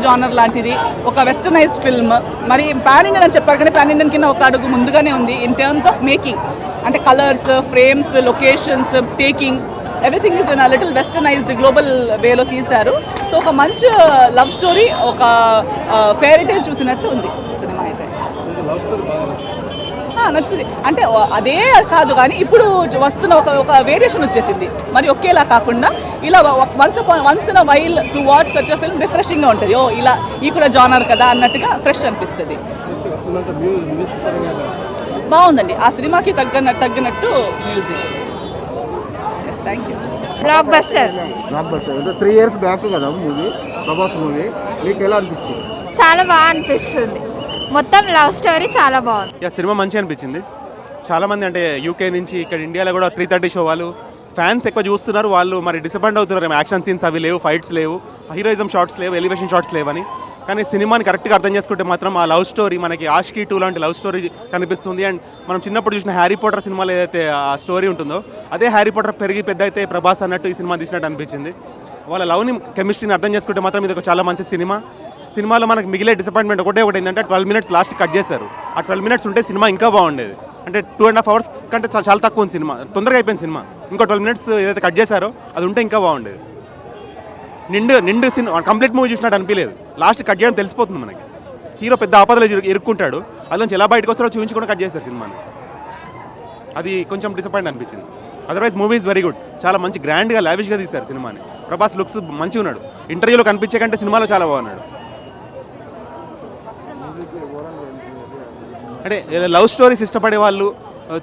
Genre లాంటిది, ఒక westernised film. మరి పాన్ ఇండియన్ అని చెప్పారు కానీ పాన్ ఇండియన్ కింద ఒక అడుగు ముందుగానే ఉంది ఇన్ టర్మ్స్ ఆఫ్ మేకింగ్. అంటే colours, frames, locations, taking, everything is in little westernised global వేలో తీశారు. సో ఒక మంచి లవ్ స్టోరీ, ఒక ఫెయిరీ టేల్ చూసినట్టు ఉంది సినిమా అయితే. నచ్చుతుంది అంటే అదే కాదు కానీ ఇప్పుడు వస్తున్న ఒక వేరియేషన్ వచ్చేసింది. మరి ఒకేలా కాకుండా ఇలా once in a while to watch such a film రిఫ్రెషింగ్గా ఉంటుంది. ఇలా ఈ కూడా జానర్ కదా అన్నట్టుగా ఫ్రెష్ అనిపిస్తుంది. బాగుందండి, ఆ సినిమాకి తగ్గినట్టు music. Thank you. Block buster 3 years back కదా మూవీ, ప్రభాస్ మూవీ. మీకు ఎలా అనిపించింది? చాలా బాగా అనిపిస్తుంది. మొత్తం లవ్ స్టోరీ చాలా బాగుంది. సినిమా మంచిగా అనిపించింది. చాలామంది అంటే యూకే నుంచి ఇక్కడ ఇండియాలో కూడా 3:30 షో వాళ్ళు ఫ్యాన్స్ ఎక్కువ చూస్తున్నారు. వాళ్ళు మరి డిసప్పాయింట్ అవుతున్నారు. యాక్షన్ సీన్స్ అవి లేవు, ఫైట్స్ లేవు, హీరోయిజం షాట్స్ లేవు, ఎలివేషన్ షాట్స్ లేవని. కానీ సినిమాని కరెక్ట్గా అర్థం చేసుకుంటే మాత్రం ఆ లవ్ స్టోరీ మనకి ఆష్కీ 2 లాంటి లవ్ స్టోరీ కనిపిస్తుంది. అండ్ మనం చిన్నప్పుడు చూసిన హ్యారీ పాటర్ సినిమాలో ఏదైతే ఆ స్టోరీ ఉంటుందో అదే హ్యారీ పాటర్ పెరిగి పెద్ద అయితే ప్రభాస్ అన్నట్టు ఈ సినిమా తీసినట్టు అనిపించింది. వాళ్ళ లవ్ని, కెమిస్ట్రీని అర్థం చేసుకుంటే మాత్రం ఇది ఒక చాలా మంచి సినిమా. సినిమాలో మనకు మిగిలే డిసప్పాయింట్మెంట్ ఒకటి ఏంటంటే 12 minutes లాస్ట్ కట్ చేశారు. ఆ 12 minutes ఉంటే సినిమా ఇంకా బాగుండేది. అంటే 2.5 hours కంటే చాలా తక్కువ ఉంది సినిమా, తొందరగా అయిపోయింది సినిమా. ఇంకో 12 minutes ఏదైతే కట్ చేశారో అది ఉంటే ఇంకా బాగుండేది. నిండు సినిమా కంప్లీట్ మూవీ చూసినట్టు అనిపించలేదు. లాస్ట్ కట్ చేయడం తెలిసిపోతుంది మనకి. హీరో పెద్ద ఆపదలో ఇరుక్కుంటాడు, అందులోంచి ఎలా బయటకు వస్తారో చూపించుకొని కట్ చేశారు సినిమాని. అది కొంచెం డిసప్పాయింట్ అనిపించింది. Otherwise movie is very good. చాలా మంచి గ్రాండ్గా లావిష్గా తీశారు సినిమాని. ప్రభాస్ లుక్స్ మంచిగా ఉన్నాడు. ఇంటర్వ్యూలో కనిపించే కంటే సినిమాలో చాలా బాగున్నాడు. అంటే లవ్ స్టోరీస్ ఇష్టపడే వాళ్ళు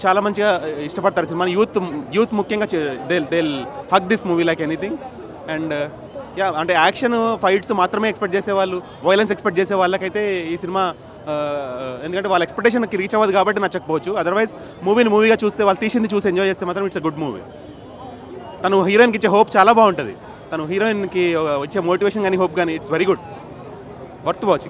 చాలా మంచిగా ఇష్టపడతారు సినిమాని. యూత్ ముఖ్యంగా they hug this movie like anything. And అంటే యాక్షన్ ఫైట్స్ మాత్రమే ఎక్స్పెక్ట్ చేసేవాళ్ళు, వైలెన్స్ ఎక్స్పెక్ట్ చేసే వాళ్ళకైతే ఈ సినిమా ఎందుకంటే వాళ్ళ ఎక్స్పెక్టేషన్కి రీచ్ అవ్వదు కాబట్టి నచ్చకపోవచ్చు. అదర్వైజ్ మూవీగా చూస్తే, వాళ్ళు తీసింది చూసి ఎంజాయ్ చేస్తే మాత్రం ఇట్స్ అ గుడ్ మూవీ. తను హీరోయిన్కి ఇచ్చే హోప్ చాలా బాగుంటుంది. తను హీరోయిన్కి ఇచ్చే మోటివేషన్ కానీ హోప్ కానీ it's very good, worth watching.